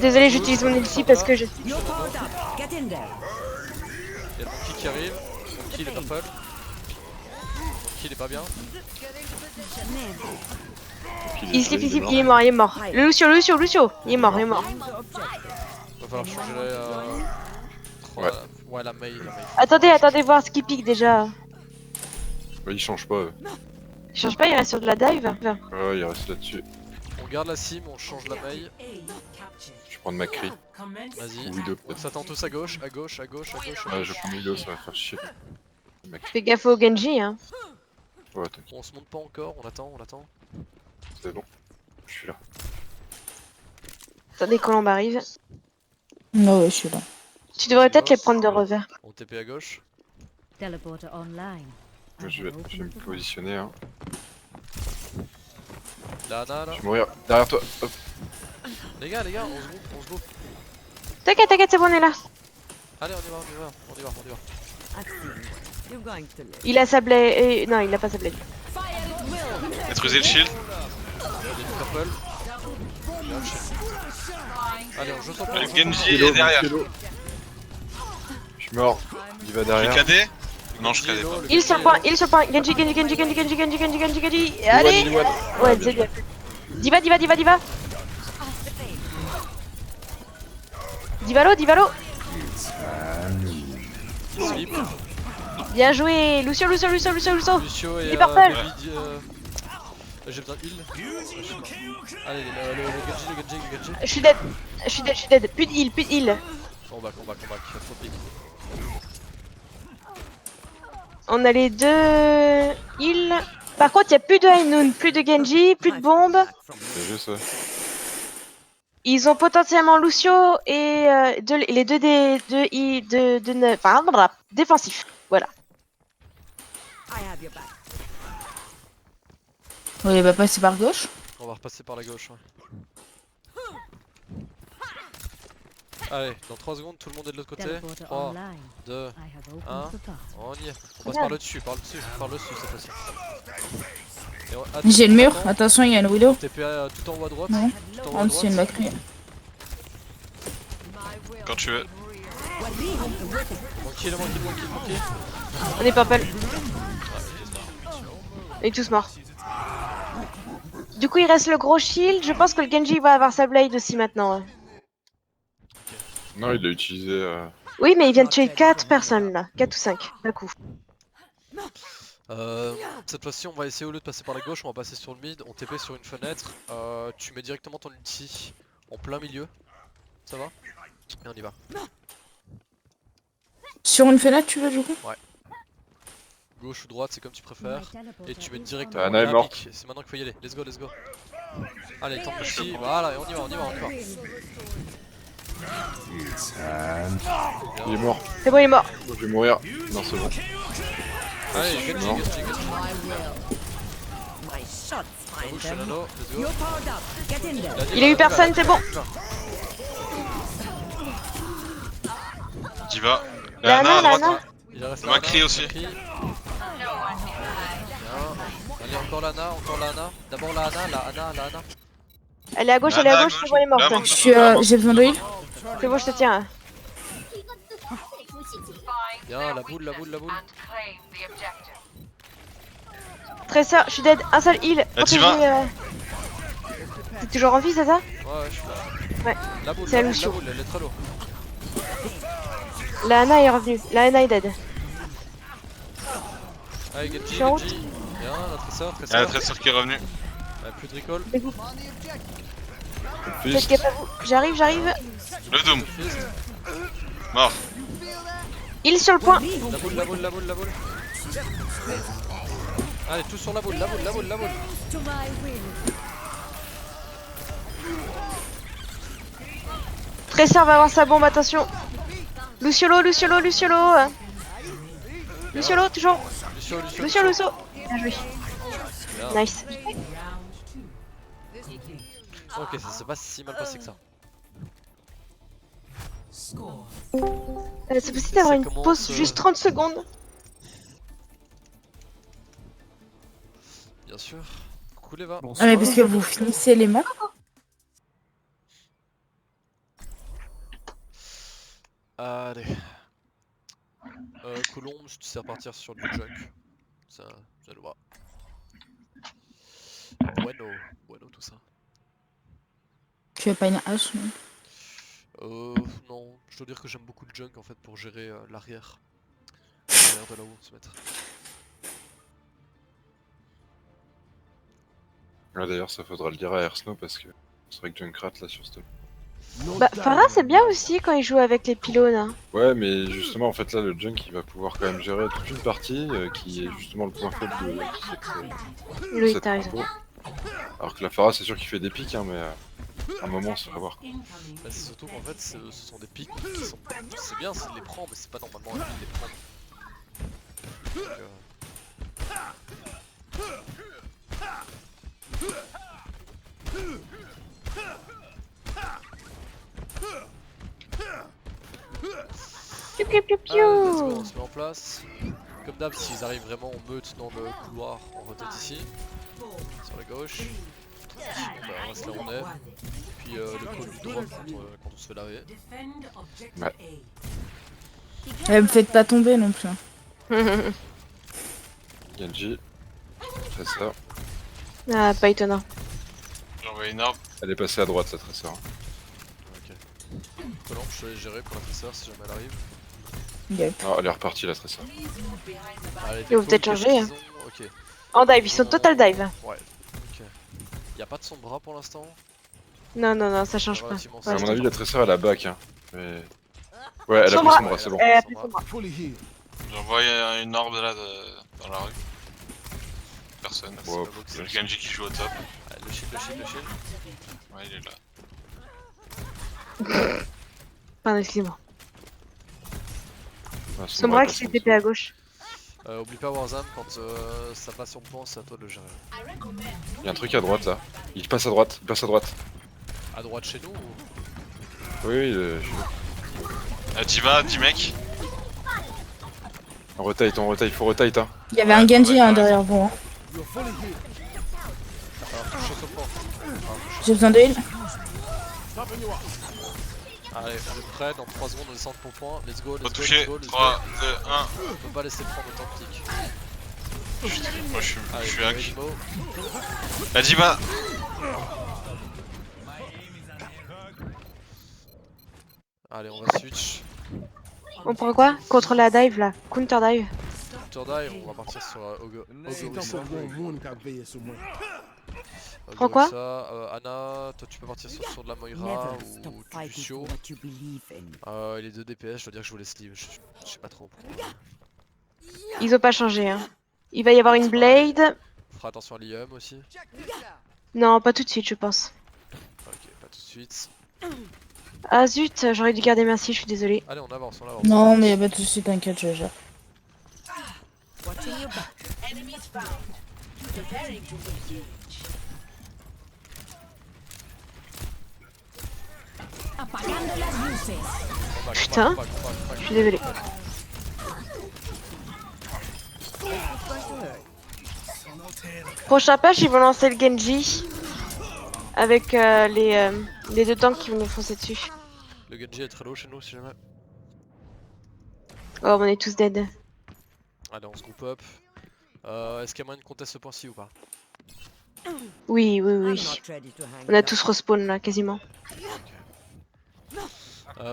Désolé, j'utilise mon ulti parce que je... You're powered up. Get in there. Il y a le monkey qui arrive. Le monkey il est pas folle. Le monkey il est pas bien. Il slip, il est mort, il est mort. Le Lucio, il est mort, il est mort. Va falloir changer Ouais. Ouais, la mail. Attendez, voir ce qui pique déjà. Ouais, il change pas. Il change pas, il reste sur de la dive. Ouais, il reste là-dessus. On garde la sim, on change la mail. Je vais prendre Macri. Vas-y. Ou Widow On peut-être. s'attend tous à gauche, à gauche, à gauche, à gauche. Ouais, je prends Widow, ça va faire chier. Macri. Fais gaffe au Genji, hein. Ouais, t'inquiète, On se monte pas encore, on attend, on attend. c'est bon. Je suis là. Attendez, Colombe arrive. Non, ouais, je suis là. Tu devrais peut-être les prendre de revers. On TP à gauche. Teleporter online. Moi, je vais me positionner. Hein. Lana là. Je vais mourir derrière toi. Hop. Les gars, on se groupe. T'inquiète, c'est bon, on est là. Allez, on y va. I've seen you. You're going to live. Il a sa blade. Non, il a pas sa blade. Détruisez le shield. Il y a des purple. Il y a un shield. Allez, on joue sur le Le point. Genji est derrière. Je suis mort. Il va Je derrière. suis KD. Non, je KD pas. Il sur le point. Genji. Allez. Ouais, c'est bien. Diva. Divalo. Slip. Bien joué. Lucio. Lucio et Il est purple. j'ai besoin de heal. Allez, le Genji. Je suis dead. Plus de heal. Combat, il y a trop de piques. On a les deux heal. Par contre, il n'y a plus de Ainun, plus de Genji, plus de bombes. C'est juste ça. Ils ont potentiellement Lucio et les deux défensifs. Voilà. I have your back. Ouais, il va passer par gauche. On va repasser par la gauche. Ouais. Allez, dans 3 secondes, tout le monde est de l'autre côté. Teleporter 3, online. 2, I have opened Hein the path. on y est. On passe par le dessus cette fois-ci. Et J'ai le mur. attends, Attention, il y a une Widow. TP tout en haut à droite. Ouais. Tout en haut à En dessous, il y a une droite. Macri. Quand tu veux. Monkey. On est purple. On est tous morts. Du coup, il reste le gros shield. Je pense que le Genji va avoir sa blade aussi maintenant. Ouais. Non, il l'a utilisé. Oui, mais il vient de tuer 4 personnes là. 4 ou 5 d'un coup. Cette fois-ci, on va essayer au lieu de passer par la gauche, on va passer sur le mid. On TP sur une fenêtre. Tu mets directement ton ulti en plein milieu. Ça va? Et on y va. Sur une fenêtre, tu veux du coup? Gauche ou droite, c'est comme tu préfères. Et tu mets directement. Anna est la morte. pique. C'est maintenant qu'il faut y aller. Let's go. Allez, tente ici. Voilà, et on y va. Il est mort. C'est bon, il est mort. Je vais mourir. Non, c'est bon. Allez, Genji. My shots La find bouche, them. Nano, let's go. You're powered up. Get in there. Il a eu personne, c'est bon. Diva. Lana, Lana à droite. Il reste Macri aussi. Macri. Bien. Allez, encore Lana. D'abord la Anna. Elle est à gauche, Lana à c'est bon, elle est Là, morte. J'ai besoin de heal. C'est bon, je te tiens. Bien, la boule. Tracer, je suis dead. Un seul heal. Diva. T'es toujours en vie, c'est ça? Ouais, je suis là. Ouais. La boule, C'est la Lucio. boule, elle est très lourde. La Ana est revenue. La Ana est dead. Allez, Je Genji. suis en route. Bien, la Tracer. Il y a la Tracer qui est revenue. Plus de recall. Faites gaffe à vous. J'arrive. Le Doom. Mort. Heal sur le point. La boule. Allez, tous sur la boule. To my will. Tracer va avoir sa bombe, attention. Luciolo. Luciolo, toujours. Lucio. Bien joué. Bien. Nice. Ok, ça s'est pas si mal passé que ça. C'est possible d'avoir Ça une commence, pause juste 30 secondes? Bien sûr. Coucou les va. Ah, mais parce que vous finissez les maps. Allez. Colombe, si tu sais repartir sur du junk. Ça le va. Bueno tout ça. Tu veux pas une hache, non? Non, je dois dire que j'aime beaucoup le junk en fait pour gérer l'arrière. L'arrière de là-haut, se mettre. Ouais, d'ailleurs, ça faudra le dire à Ersno parce que c'est vrai que Junkrat là sur ce. Bah, Pharah, c'est bien aussi quand il joue avec les pylônes. Hein. Ouais, mais justement, en fait, là, le Junk il va pouvoir quand même gérer toute une partie qui est justement le point faible de Oui, cette t'as raison. compo. Alors que la Pharah, c'est sûr qu'il fait des pics, hein, mais à un moment, ça va voir. Bah, c'est surtout qu'en fait, ce sont des pics qui sont. C'est bien s'il les prend, mais c'est pas normalement à lui de les prendre. Donc, Piou piou piou allez, let's go, piou. on se met en place. Comme d'hab, s'ils arrivent vraiment en meute dans le couloir, on rotate ici, sur la gauche. Bon, bah, on reste là où on est. Puis le call du drop quand on se fait laver. Ouais. Me faites pas tomber non plus. Hein. Genji, Tracer. Ah, pas étonnant. J'ai envoyé une orbe. Elle est passée à droite, la Tracer. Ok. Colombe, je te laisse gérer pour la tresseur si jamais elle arrive. Yep. Ah, elle est repartie, la Tracer. Allez, Ils vont déco, peut-être changer, hein. Ok. En dive, ils sont total dive. Ouais, ok. Y'a pas de son de bras pour l'instant. Non, non, non, ça change pas. Relativement Ouais, À safe. mon avis, la Tracer, elle a back, hein. Mais... Ouais, elle a Son pris bras. son bras, c'est bon. Elle a pris son bras. J'ai envoyé une orbe là dans la rue. Personne. Wow. C'est le Genji qui joue au top. Allez, le shield. Ouais, il est là. Pardon, excusez-moi. Ah, Son bras est qui passé s'est en TP à gauche. Oublie pas Warzam, quand ça passe sur le point, c'est à toi de le gérer. dessous. Il y a un truc à droite, là. Il passe à droite, il passe à droite. À droite chez nous ou... Oui, T'y vas, 10 mecs. on rotate, faut rotate, hein. Il y avait un Genji hein, derrière vous. Hein. Alors, touche au support. J'ai besoin de heal. Allez, on est prêt, dans 3 secondes on descend de ton point. Let's go, Faut let's go, toucher. let's go, let's 3, go. 2, 1. On peut pas laisser prendre autant de tics. Moi je Allez, suis hack. Venimo. Vas-y, va. Allez, on va switch. On prend quoi? Contre la dive là. Counter dive. Counter dive, on va partir sur Ogorissa. Prends quoi? Anna, toi tu peux partir sur de la Moira ou du Lucio. Les deux DPS, je dois dire que je vous laisse libre, je sais pas trop. Ils ont pas changé. Hein. Il va y avoir une blade. Fera attention à l'IM aussi. Non, pas tout de suite, je pense. Ok, pas tout de suite. Ah zut, j'aurais dû garder merci, je suis désolée. Allez, on avance. Non, mais y'a pas de soucis, t'inquiète, je gère. Putain. Je suis désolée. Prochain patch, ils vont lancer le Genji. Avec les deux tanks qui vont nous foncer dessus. Le Genji est très low chez nous si jamais. Oh, on est tous dead. Allez, on se groupe up. Est-ce qu'il y a moyen de contester ce point-ci ou pas? Oui, oui, oui. On a tous respawn là, quasiment.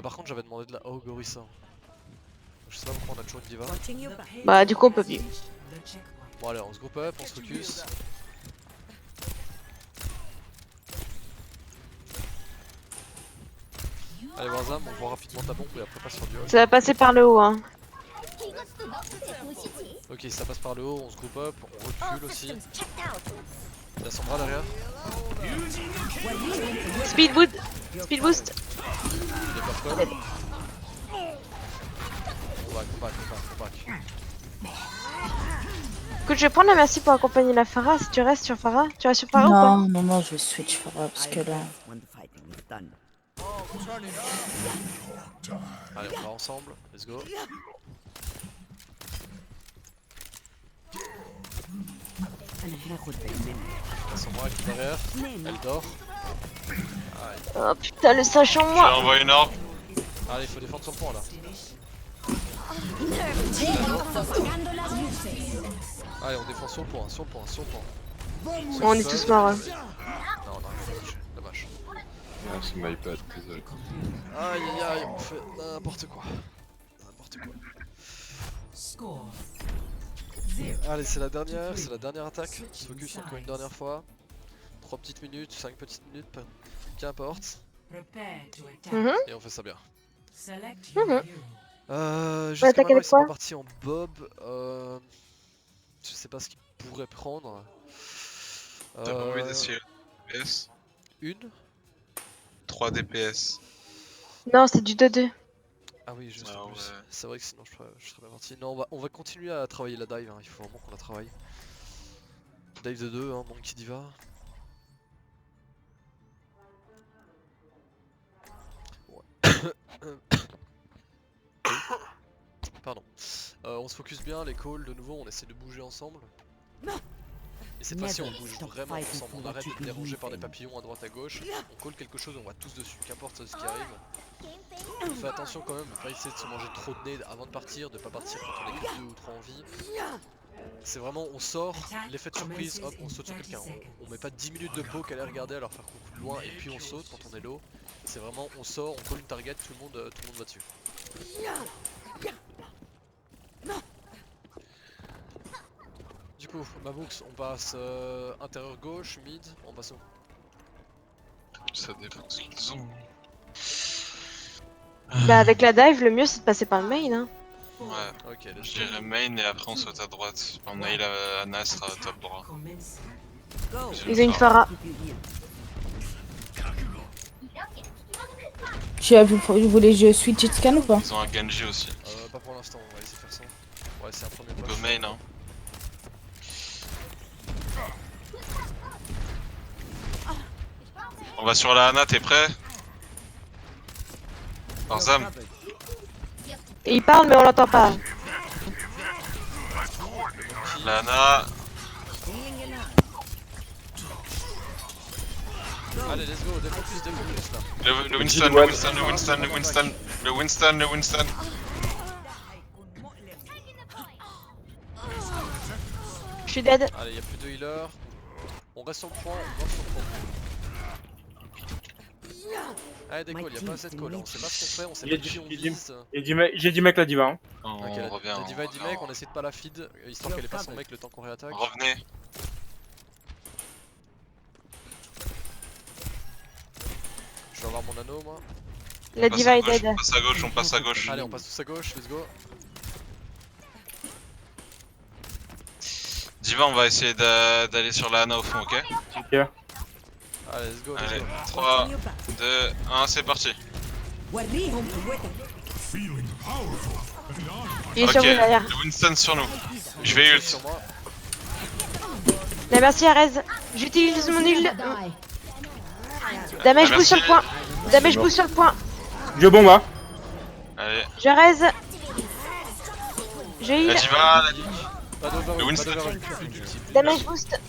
Par contre, j'avais demandé de la Ogorissa. Je sais pas pourquoi on a toujours une diva. Bah, du coup, on peut plus. Bon, allez, on se groupe up, on se focus. Allez, Warzam, on voit rapidement ta bombe et après passe sur du hall. Ça va passer par le haut, hein. Ok, ça passe par le haut, on se groupe up, on recule aussi. Il a son bras derrière. Speed boost. Speed boost. Il est purple. On back. Écoute, je vais prendre la merci pour accompagner la Pharah. Si tu restes sur Pharah, tu restes sur Pharah ou pas? Non, je vais switch Pharah parce que là. Allez, on va ensemble, let's go. Son bras qui est derrière, elle dort. Oh putain, le sachant Je lui moi. envoie une orbe. Allez, il faut défendre son point là. Allez, on défend sur le point, sur le point, sur le point. On est tous morts. Hein. Non, on a rien touché, dommage. Ah, c'est my bad, désolé. Aïe aïe aïe, on fait n'importe quoi. N'importe quoi. Allez, c'est la dernière attaque. On se focus encore une dernière fois. 3 petites minutes, 5 petites minutes, qu'importe. Mhm. Et on fait ça bien. Mhm. Jusqu'à attaquer maintenant, avec ils sont quoi pas partis en bob. Je sais pas ce qu'ils pourraient prendre. T'as pas envie d'essayer le DPS? Une 3 DPS. Non, c'est du 2-2. Ah oui, juste Ah en plus. ouais. C'est vrai que sinon je serais pas parti. Non, on va continuer à travailler la dive, hein. Il faut vraiment qu'on la travaille. Dive de 2, hein, Monkey Diva. Ouais. Pardon. On se focus bien, les calls de nouveau, on essaie de bouger ensemble. Et cette fois-ci on bouge vraiment ensemble, on arrête d'être dérangé par des papillons à droite à gauche. On call quelque chose, on va tous dessus, qu'importe ce qui arrive. On fait attention quand même, de pas essayer de se manger trop de nez avant de partir, de pas partir quand on est que 2 ou 3 en vie. C'est vraiment, on sort, l'effet de surprise, hop, on saute sur quelqu'un. On met pas 10 minutes de poke à les regarder, à leur faire coucou de loin et puis on saute quand on est low. C'est vraiment, on sort, on call une target, tout le monde va dessus. Du coup, Mavux, on passe intérieur gauche, mid, on passe où? Ça dépend ce qu'ils ont. Bah, avec la dive, le mieux c'est de passer par le main. Hein. Ouais. Ok, let's Je go. dirais main et après on saute à droite. On a eu la Ana sera top droit. Ils ont une Pharah. Vous voulez que je switch it scan ou pas? Ils ont un Genji aussi. Pas pour l'instant, on va essayer de faire ça. Ouais, c'est un premier Go push. main hein. On va sur la Ana, t'es prêt? Arzam, Et il parle mais on l'entend pas. la Ana. Allez, let's go, défocus là. Le Winston, le Winston, le Winston, le Winston, le Winston, le Winston. Je suis dead. Allez, y'a plus de healer. On reste sur le point, on reste sur le point. Allez, des calls, y'a pas assez de calls, on sait pas ce qu'on fait, on sait pas qui on vise. J'ai 10 mecs la diva. Hein. On Ok, revient. la diva est 10 mecs, on essaie de pas la feed, histoire qu'elle ait pas son mec le temps qu'on réattaque. Revenez. Je vais avoir mon anneau moi. La On passe diva à est gauche, dead. on passe à gauche, on passe à gauche. Allez, on passe tous à gauche, let's go. Diva, on va essayer d'aller sur la Ana au fond, ok? Ok. Allez, let's go, let's Allez, go. 3, 2, 1, c'est parti. Il est Ok, sur vous derrière. le Winston sur nous. Je vais ult. Sur moi. La merci Arez. J'utilise mon ult. Damage Ah, boost sur le merci. point. Damage boost sur le point. Je bombe hein. Allez, Je raise. Je la heal. Diva, Pas d'over, Le Winston. pas d'over, plus d'ulti. Damage boost.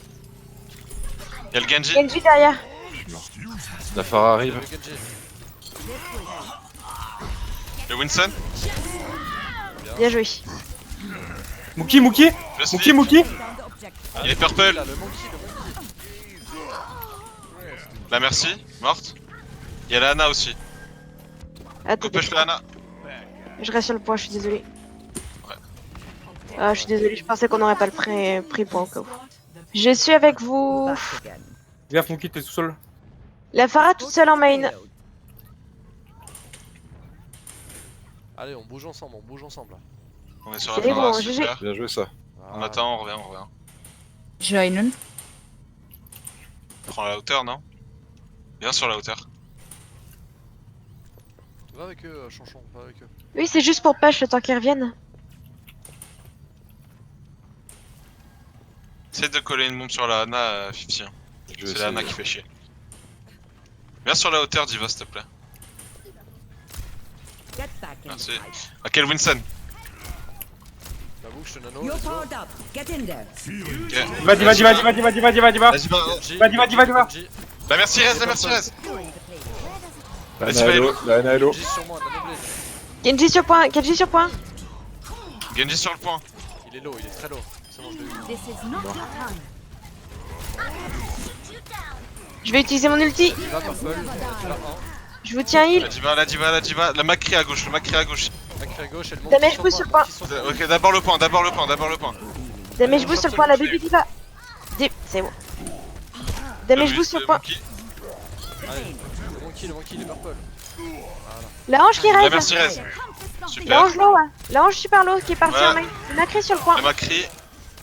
y'a le Genji. Genji derrière. La Pharah arrive. Le Genji. Le Winston. Bien joué. Mouki, Mouki. Le Mouki, slip. Mouki. Il est purple. Là, le monkey. La merci, morte. Y'a la Ana aussi. Attends, Go push la Ana. je reste sur le point, je suis désolé. Ouais. Ah, je suis désolé, je pensais qu'on aurait pas le pris point au cas où. Je suis avec vous. Gaffe, Mouki, t'es tout seul. La Pharah toute seule en main. Allez, on bouge ensemble, on bouge ensemble. Là. On est sur la C'est Pharah, bon, super. Bien joué ça. On attend, on revient, on revient. Je vais Aynon. Prends la hauteur, non? Viens sur la hauteur. Va avec eux, Chanchon, va avec eux. Oui, c'est juste pour push le temps qu'ils reviennent. Essaye de coller une bombe sur la Ana, 50. Je vais C'est la Ana essayer. qui fait chier. Viens sur la hauteur, Diva, s'il te plaît. back in the Merci. fight. Ah, quel Winston. J'avoue que je te nano. You're let's go. powered up. Get in there. Ok. Vas-y, vas-y, vas-y, vas-y, vas-y, vas-y, vas-y, va. Vas-y, va. Genji, Va. Genji, La merci Rez, la merci Rez. La Vas-y, Ana va, Hello, la Ana Hello. Genji sur moi, Nanoblade. Genji sur point, Genji sur point. Genji sur le point. Il est low, il est très low. C'est bon, je l'ai eu. This is not your time. Je vais utiliser mon ulti. Il va purple, tu l'as un. Je vous tiens heal. La diva. La Macri à gauche, le Macri à gauche. Macri à gauche, elle monte. Damage boost sur le point. Ok, d'abord le point. Damage boost sur le point, la baby diva. C'est bon. Damage boost sur le point. Allez, le monkey, il est purple. La hanche qui La reste. merci Rez. La Super. hanche low, ouais. La hanche super low qui est partie Ouais. en main. Macri sur le point. La Macri.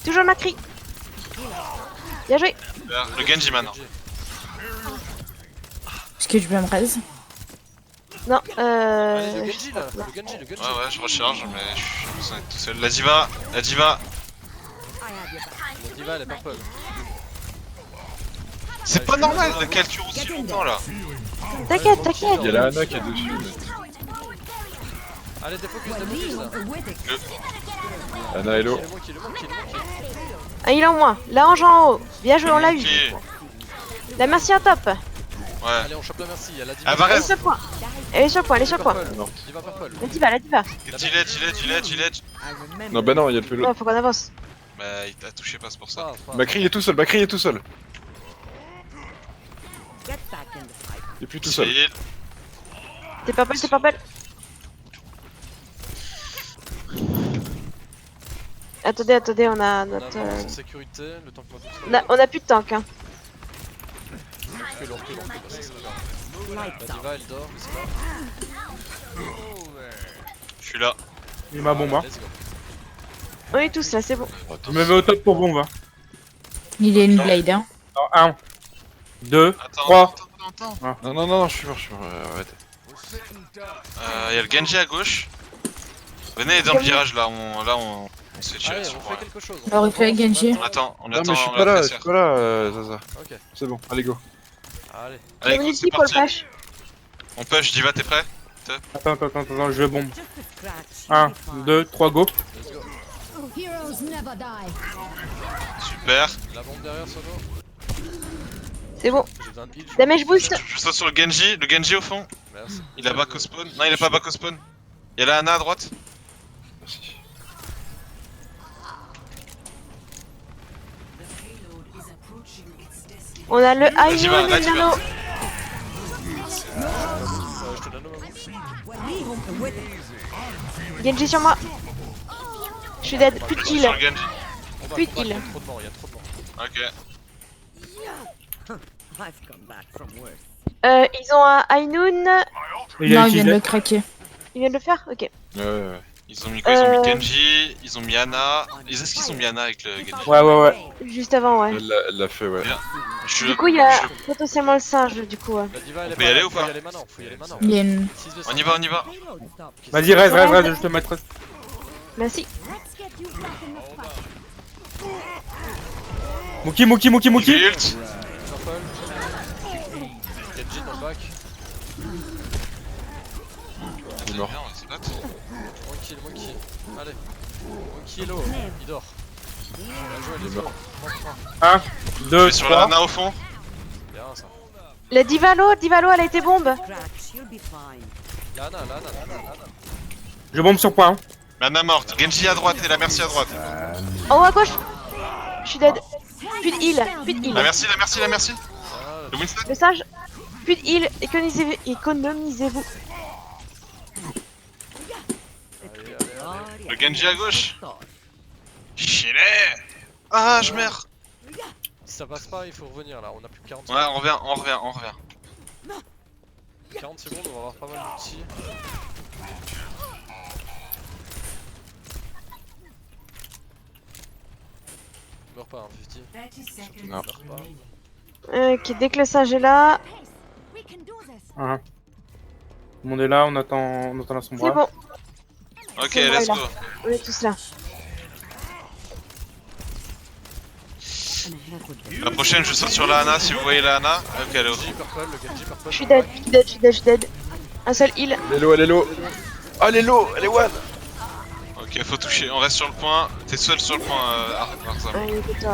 Toujours Macri. Bien joué. Super. Le Genji maintenant. Est-ce que je peux me raise? Non, Allez, le Genji là, le Genji. Ouais, je recharge, mais je suis besoin d'être tout seul. La diva. La diva, elle est purple. C'est pas normal de calculer aussi longtemps là. T'inquiète. Il y a la Ana qui est dessus. Allez, défocus là. Ana Hello. Le monkey. Ah, il est en moins. La hanche en haut. Bien joué, on l'a eu. Ok. La merci en top. Ouais. Allez, on chope la merci, il y a la diva. Ah, va Elle est reste. sur le point. Elle est sur le point. Diva purple. La diva. Gilet. Non, bah non, il y a le Non, pélo. faut qu'on avance. Bah, il t'a touché pas, c'est pour ça. Macri est tout seul, Macri est tout seul. Get back in the fight. Il est plus tout seul. Chill. T'es purple. Attendez, on a On notre. avance en sécurité, le temps que moi tout On a plus de tank, hein. Recule, bah, c'est ça. La Lights out. diva, elle dort, mais c'est pas. Je suis là. Il m'a bombe, hein. Let's go. On est tous là, c'est bon. Je me mets au top pour bombe, hein. Il est une blade, hein. 1, 2, Attends. 3. Non, je suis mort, arrête. Y'a le Genji à gauche. Venez dans le virage là, on se fait tirer Allez, dessus. on fait quelque chose. Alors, il fait Genji. On attend, Non, mais je suis pas là, Zaza. Ok, C'est bon, allez go. allez. Allez, Mon go, ulti c'est pour le parti. flash. On push, Diva, t'es prêt? Attends, je bombe. Just a scratch. 1, 2, 3, go. Let's go. Heroes never die. Super. La bombe derrière, Sono. C'est bon. J'ai besoin de heal. Damage boost. Je saute sur le Genji au fond. Merci. Il a back au spawn. Non, il a pas back au spawn. Y'a la Ana à droite. Merci. On a le La Aïe diva, et la le diva. Nano. Je te nano, maman. Leave him with it. Genji sur moi. Je suis dead. Plus de kill. Sur le Genji. Plus de Il y heal. a trop de morts, il y a trop de morts. Ok. I've come back from worse. Ils ont un Ainoun. Il a Non, il vient de utilisé. le craquer. Ils viennent de le faire. Ok. Ouais. Ils ont mis quoi? Ils ont mis Genji, ils ont mis Ana. Est-ce qu'ils ont mis Ana avec le Genji? Ouais. Juste avant, ouais. Elle l'a fait, ouais. Du coup, il y a potentiellement le singe. Du coup, ouais. La diva, elle est peut y aller ou pas? Faut y aller maintenant, faut y aller maintenant. Il y a une. 6 v On y va. Payload stop. Vas-y, reste, je te mettrai. Merci. Let's get you back in the fight. Muki. Ult. Purple. Genji dans le back. Il est mort. Bien, on se bat. Monkey. Allez. Monkey est low, il dort. Bien joué, let's go. 1, Je 2, vais sur la 3. Ana au fond. Bien ça. La Divalo, elle a été bombe. Scratch. You'll be fine. Lana. Je bombe sur point. Ana morte. Genji à droite et la merci à droite. En haut à gauche. Je suis dead. Plus de heal. La merci. Le Winston. Le singe. Plus de heal. Économisez-vous. Le Genji à gauche. Chilé. Ah, je meurs. Si ça passe pas, il faut revenir là, on a plus que 40 Ouais, on revient. 40 secondes, on va avoir pas mal d'outils. Meurs pas, hein, 50. Non. Meurs pas. Ok, dès que le singe est là, We can do this. Tout le monde est là, on attend la c'est sombre. bon. Ok, C'est let's bon, go. On est tous là. And a heck with them. La prochaine, je saute sur la Ana si vous voyez la Ana. Ok, elle est au Genji purple, le Genji purple. Je suis dead. Un seul heal. Elle est low. Ah, elle est low, elle est one. Ok, faut toucher, on reste sur le point. T'es seul sur le point, Arzam. Oh, écoute,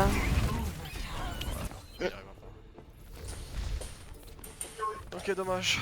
Ok, dommage.